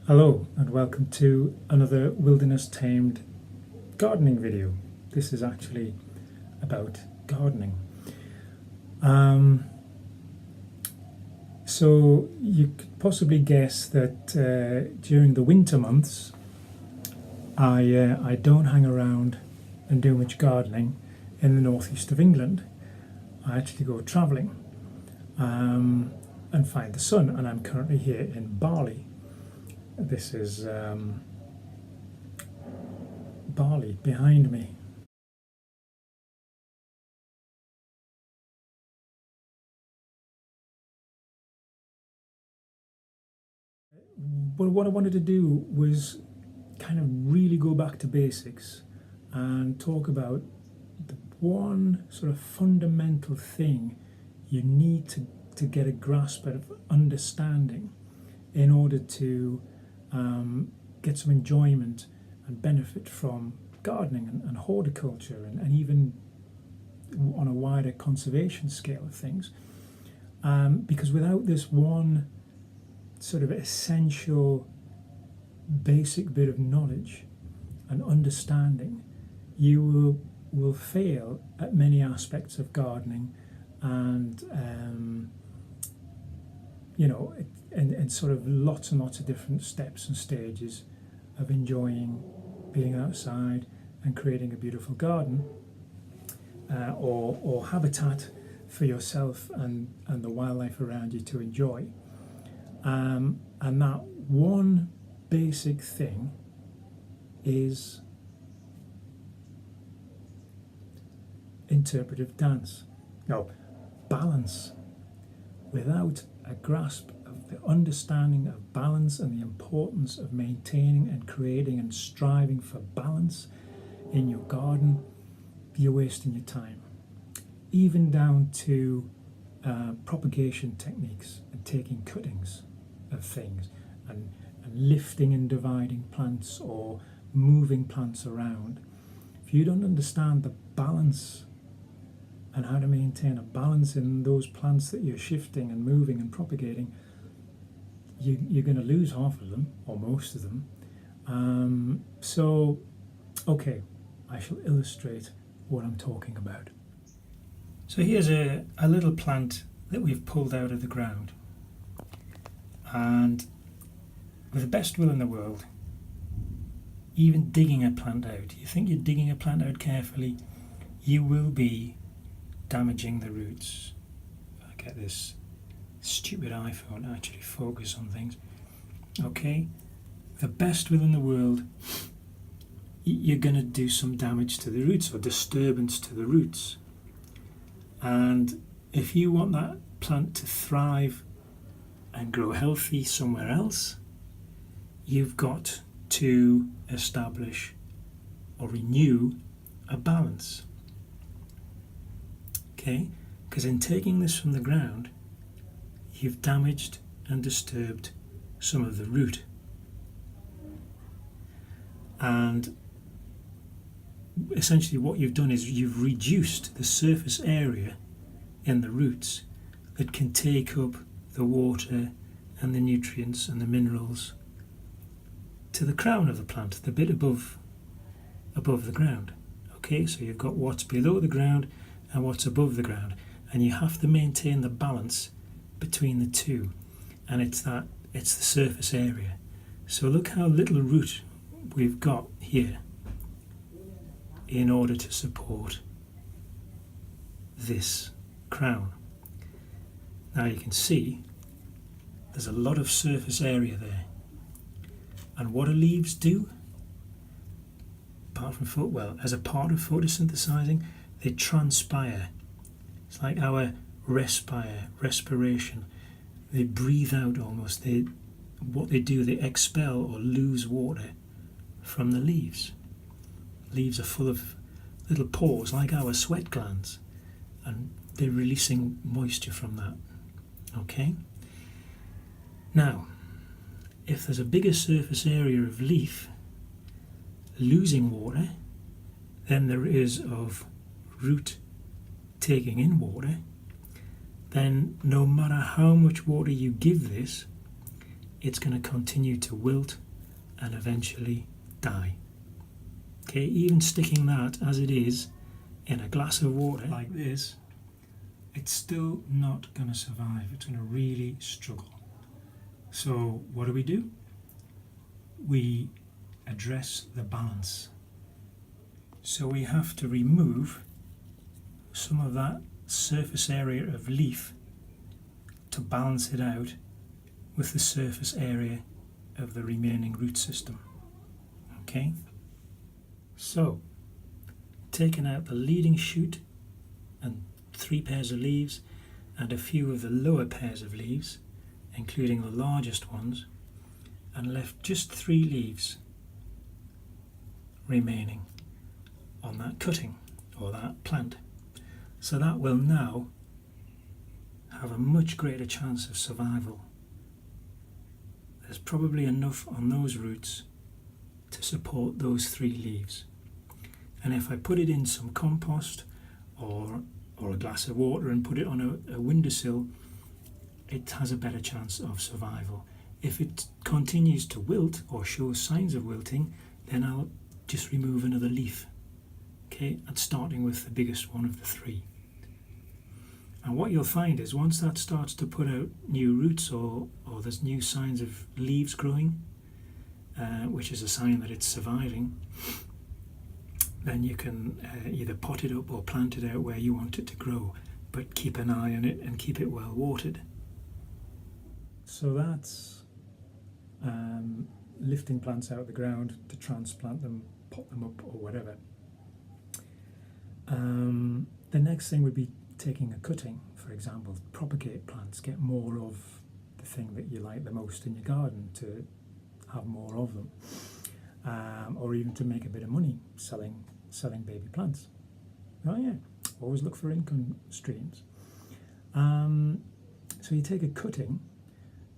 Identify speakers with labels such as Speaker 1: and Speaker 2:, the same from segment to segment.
Speaker 1: Hello and welcome to another Wilderness Tamed gardening video. This is actually about gardening. So you could possibly guess that during the winter months I don't hang around and do much gardening in the northeast of England. I actually go travelling and find the sun, and I'm currently here in Bali. This is Bali behind me. But what I wanted to do was kind of really go back to basics and talk about the one sort of fundamental thing you need to get a grasp of understanding in order to get some enjoyment and benefit from gardening and horticulture and even on a wider conservation scale of things. Because without this one sort of essential basic bit of knowledge and understanding, you will fail at many aspects of gardening and and sort of lots and lots of different steps and stages of enjoying being outside and creating a beautiful garden or habitat for yourself and the wildlife around you to enjoy. And that one basic thing is interpretive dance. No, balance. Without a grasp of the understanding of balance and the importance of maintaining and creating and striving for balance in your garden, you're wasting your time. Even down to propagation techniques and taking cuttings of things and lifting and dividing plants or moving plants around. If you don't understand the balance and how to maintain a balance in those plants that you're shifting and moving and propagating, you're going to lose half of them or most of them. Okay, I shall illustrate what I'm talking about. So here's a little plant that we've pulled out of the ground, and with the best will in the world, even digging a plant out, you think you're digging a plant out carefully, you will be damaging the roots. If I get this stupid iPhone to actually focus on things. Okay, the best will in the world, you're going to do some damage to the roots or disturbance to the roots. And if you want that plant to thrive and grow healthy somewhere else, you've got to establish or renew a balance. Okay? Because in taking this from the ground, you've damaged and disturbed some of the root. And essentially what you've done is you've reduced the surface area in the roots that can take up the water and the nutrients and the minerals to the crown of the plant, the bit above the ground. Okay, so you've got what's below the ground and what's above the ground, and you have to maintain the balance between the two, and it's the surface area. So look how little root we've got here in order to support this crown. Now you can see there's a lot of surface area there, and what do leaves do? Apart from as a part of photosynthesizing, they transpire. It's like our respiration. They breathe out almost. What they do, they expel or lose water from the leaves. Leaves are full of little pores like our sweat glands, and they're releasing moisture from that. Okay? Now, if there's a bigger surface area of leaf losing water than there is of root taking in water, then no matter how much water you give this, it's going to continue to wilt and eventually die. Okay, even sticking that as it is in a glass of water like this, it's still not going to survive. It's going to really struggle. So what do? We address the balance. So we have to remove some of that surface area of leaf to balance it out with the surface area of the remaining root system. Okay? So, taking out the leading shoot and 3 pairs of leaves and a few of the lower pairs of leaves, including the largest ones, and left just 3 leaves remaining on that cutting or that plant. So that will now have a much greater chance of survival. There's probably enough on those roots to support those 3 leaves. And if I put it in some compost or a glass of water and put it on a windowsill, it has a better chance of survival. If it continues to wilt or shows signs of wilting, then I'll just remove another leaf. Okay, and starting with the biggest one of the 3. And what you'll find is once that starts to put out new roots or there's new signs of leaves growing, which is a sign that it's surviving, then you can either pot it up or plant it out where you want it to grow, but keep an eye on it and keep it well watered. So that's lifting plants out of the ground to transplant them, pot them up or whatever. The next thing would be taking a cutting, for example, propagate plants, get more of the thing that you like the most in your garden to have more of them, or even to make a bit of money selling baby plants. Oh yeah, always look for income streams. So you take a cutting.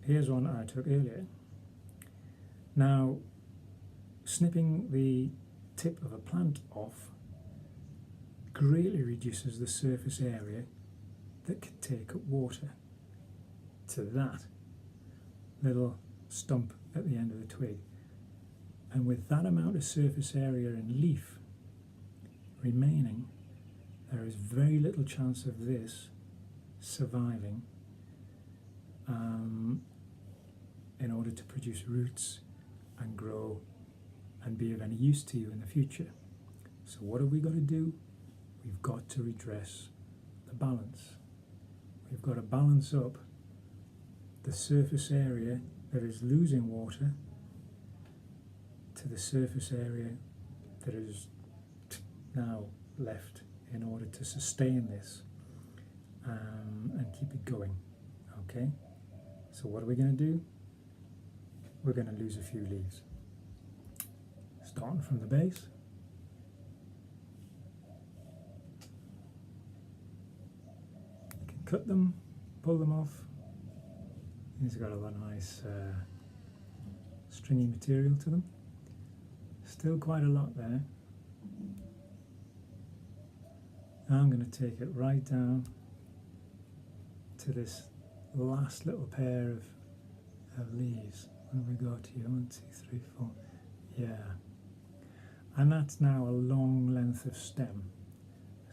Speaker 1: Here's one I took earlier. Now, snipping the tip of a plant off greatly reduces the surface area that can take up water to that little stump at the end of the twig. And with that amount of surface area and leaf remaining, there is very little chance of this surviving in order to produce roots and grow and be of any use to you in the future. So what have we got to do? We've got to redress the balance. We've got to balance up the surface area that is losing water to the surface area that is now left in order to sustain this and keep it going. Okay? So what are we going to do? We're going to lose a few leaves. Starting from the base. You can cut them, pull them off. These have got a lot of nice stringy material to them. Still quite a lot there. Now I'm going to take it right down to this last little pair of leaves. What have we got here? 1, 2, 3, 4. Yeah. And that's now a long length of stem.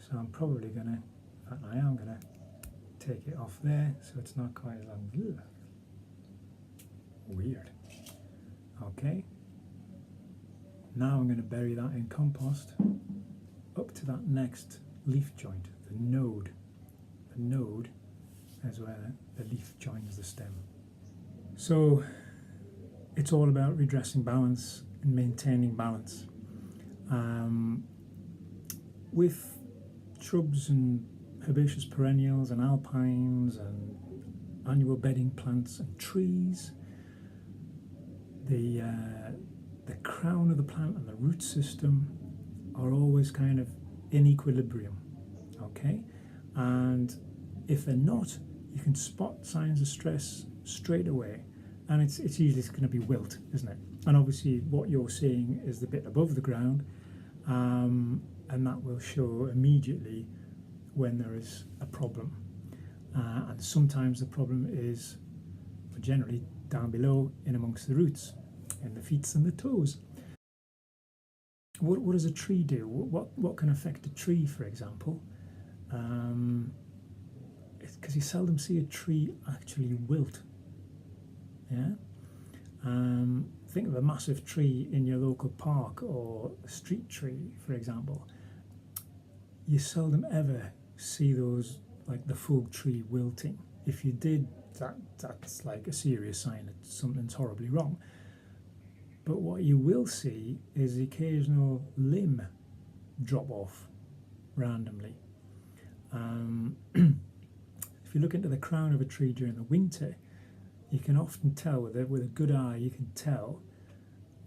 Speaker 1: So I'm probably going to, in fact I am going to take it off there so it's not quite as long. Ugh. Weird. Okay. Now I'm going to bury that in compost up to that next leaf joint, the node. The node is where the leaf joins the stem. So it's all about redressing balance and maintaining balance. With shrubs and herbaceous perennials and alpines and annual bedding plants and trees, the crown of the plant and the root system are always kind of in equilibrium, okay? And if they're not, you can spot signs of stress straight away, and it's usually going to be wilt, isn't it? And obviously what you're seeing is the bit above the ground, and that will show immediately when there is a problem. And sometimes the problem is, generally, down below in amongst the roots, in the feet and the toes. What does a tree do? What can affect a tree, for example? Because you seldom see a tree actually wilt. Yeah. Think of a massive tree in your local park or a street tree, for example. You seldom ever see those, like the full tree wilting. If you did, that's like a serious sign that something's horribly wrong. But what you will see is the occasional limb drop off randomly. If you look into the crown of a tree during the winter, you can often tell with a good eye, you can tell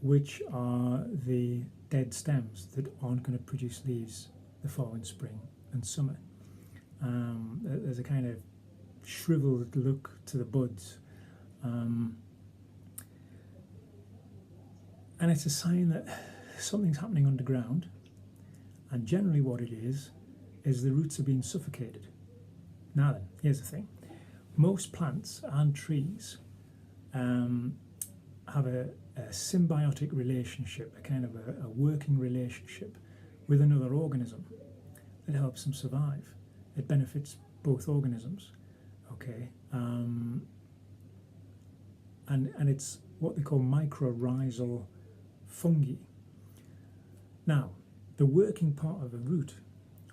Speaker 1: which are the dead stems that aren't going to produce leaves the following spring and summer. There's a kind of shriveled look to the buds. And it's a sign that something's happening underground, and generally what it is the roots are being suffocated. Now then, here's the thing. Most plants and trees have a symbiotic relationship, a kind of a working relationship with another organism that helps them survive. It benefits both organisms, okay? And it's what they call mycorrhizal fungi. Now, the working part of a root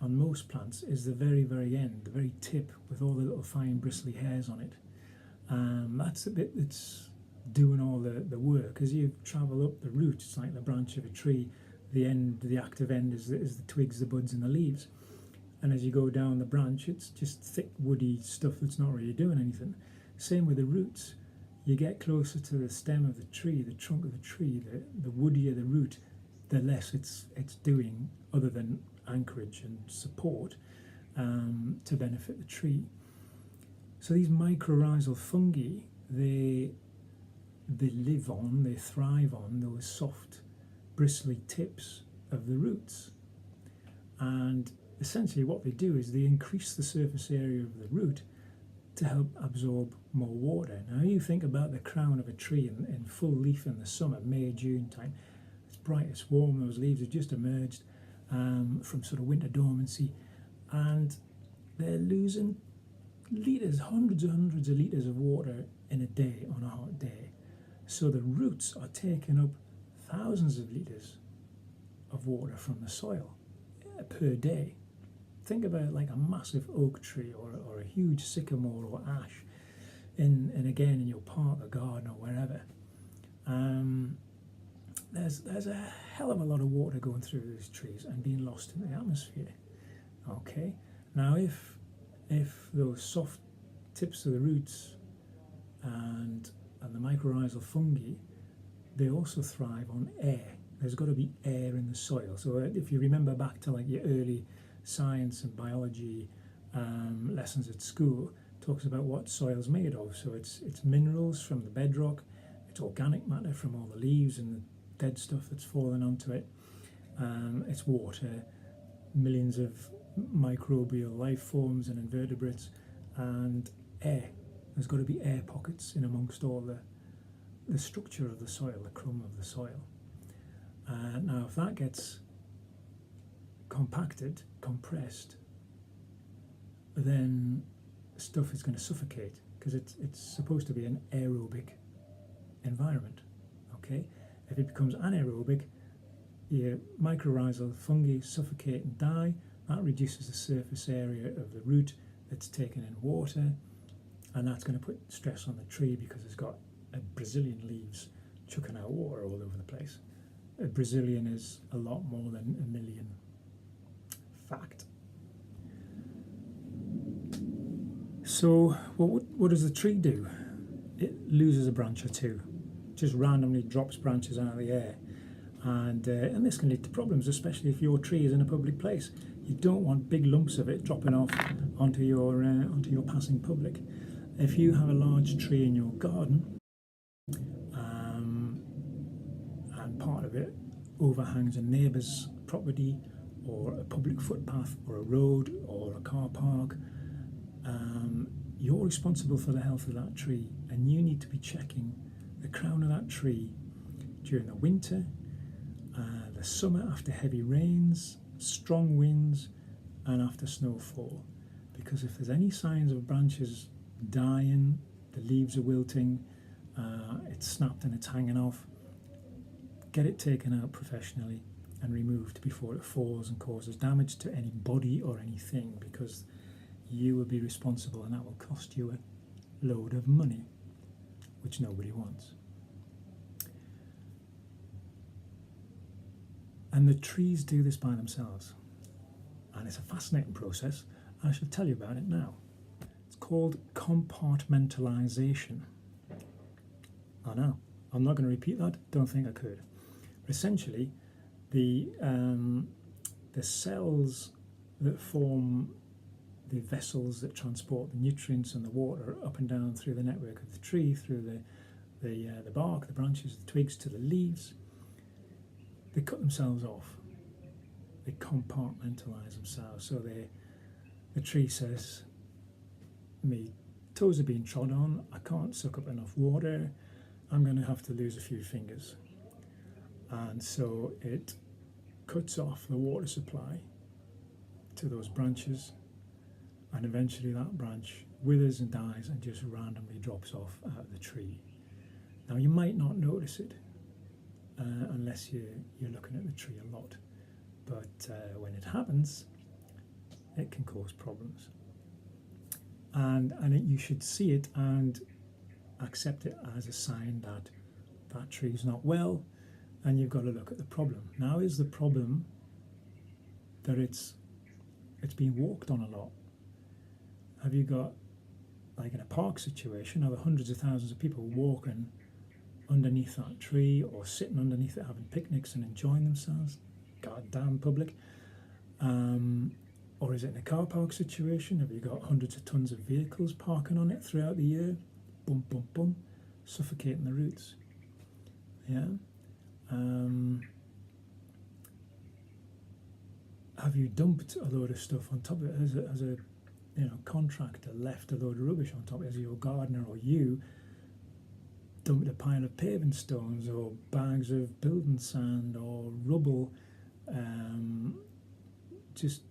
Speaker 1: on most plants is the very, very end, the very tip with all the little fine bristly hairs on it. That's the bit that's doing all the work. As you travel up the root, it's like the branch of a tree. The end, the active end is the twigs, the buds and the leaves. And as you go down the branch, it's just thick, woody stuff that's not really doing anything. Same with the roots. You get closer to the stem of the tree, the trunk of the tree, the woodier the root, the less it's doing other than anchorage and support to benefit the tree. So these mycorrhizal fungi, they live on, they thrive on those soft, bristly tips of the roots. And essentially what they do is they increase the surface area of the root to help absorb more water. Now you think about the crown of a tree in full leaf in the summer, May, June time. It's bright, it's warm, those leaves have just emerged from sort of winter dormancy, and they're losing litres, hundreds and hundreds of litres of water in a day on a hot day. So the roots are taking up thousands of litres of water from the soil per day. Think about it like a massive oak tree or a huge sycamore or ash and again in your park or garden or wherever. There's a hell of a lot of water going through these trees and being lost in the atmosphere. Okay, now if those soft tips of the roots and the mycorrhizal fungi, they also thrive on air. There's got to be air in the soil. So if you remember back to like your early science and biology lessons at school, it talks about what soil's made of. So it's minerals from the bedrock, it's organic matter from all the leaves and the dead stuff that's fallen onto it, it's water, millions of microbial life forms and invertebrates, and air. There's got to be air pockets in amongst all the structure of the soil, the crumb of the soil. Now if that gets compacted, compressed, then stuff is going to suffocate because it's supposed to be an aerobic environment. Okay, if it becomes anaerobic, your mycorrhizal fungi suffocate and die. That reduces the surface area of the root that's taken in water, and that's going to put stress on the tree because it's got a Brazilian leaves chucking out water all over the place. A Brazilian is a lot more than a million. Fact. So what does the tree do? It loses a branch or two, just randomly drops branches out of the air, and this can lead to problems, especially if your tree is in a public place. You don't want big lumps of it dropping off onto your passing public. If you have a large tree in your garden, and part of it overhangs a neighbour's property or a public footpath or a road or a car park, you're responsible for the health of that tree, and you need to be checking the crown of that tree during the winter, the summer after heavy rains, strong winds, and after snowfall. Because if there's any signs of branches dying, the leaves are wilting, it's snapped and it's hanging off, get it taken out professionally and removed before it falls and causes damage to any body or anything, because you will be responsible and that will cost you a load of money, which nobody wants. And the trees do this by themselves. And it's a fascinating process. I shall tell you about it now. It's called compartmentalization. I know, I'm not going to repeat that, don't think I could. Essentially, the cells that form the vessels that transport the nutrients and the water up and down through the network of the tree, through the bark, the branches, the twigs to the leaves, they cut themselves off. They compartmentalize themselves. So the tree says, my toes are being trod on, I can't suck up enough water, I'm going to have to lose a few fingers. And so it cuts off the water supply to those branches, and eventually that branch withers and dies and just randomly drops off out of the tree. Now you might not notice it unless you're looking at the tree a lot, but when it happens, it can cause problems. And you should see it and accept it as a sign that that tree is not well, and you've got to look at the problem. Now is the problem that it's being walked on a lot? Have you got, like in a park situation, are there hundreds of thousands of people walking underneath that tree or sitting underneath it having picnics and enjoying themselves? Goddamn public. Or is it in a car park situation? Have you got hundreds of tons of vehicles parking on it throughout the year? Boom, boom, boom, suffocating the roots. Yeah. Have you dumped a load of stuff on top of it as a contractor left a load of rubbish on top? As your gardener or you dumped a pile of paving stones or bags of building sand or rubble, just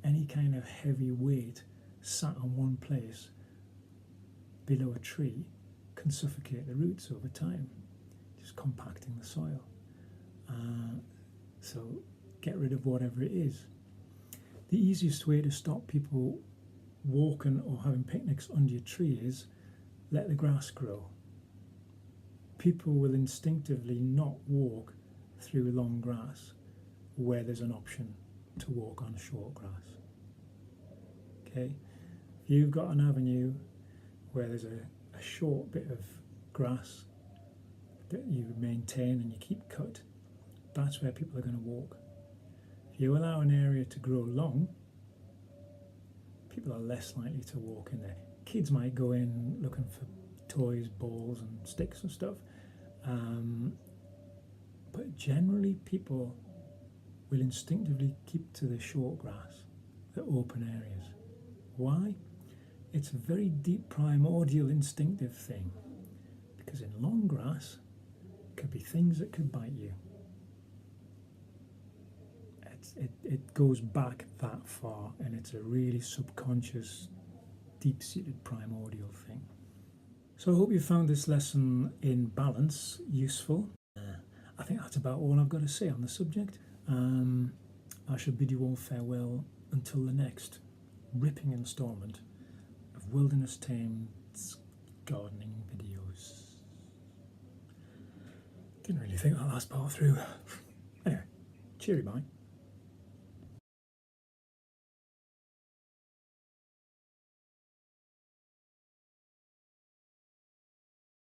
Speaker 1: any kind of heavy weight sat on one place below a tree can suffocate the roots over time, just compacting the soil. So get rid of whatever it is. The easiest way to stop people walking or having picnics under your tree is let the grass grow. People will instinctively not walk through long grass where there's an option to walk on short grass. Okay, if you've got an avenue where there's a short bit of grass that you maintain and you keep cut, that's where people are going to walk. If you allow an area to grow long, people are less likely to walk in there. Kids might go in looking for toys, balls and sticks and stuff, but generally people will instinctively keep to the short grass, the open areas. Why? It's a very deep primordial instinctive thing, because in long grass could be things that could bite you. It goes back that far, and it's a really subconscious, deep-seated primordial thing. So I hope you found this lesson in balance useful. I think that's about all I've got to say on the subject. I shall bid you all farewell until the next ripping instalment of Wilderness Tame's gardening videos. Didn't really think that last part through. Anyway, cheery bye.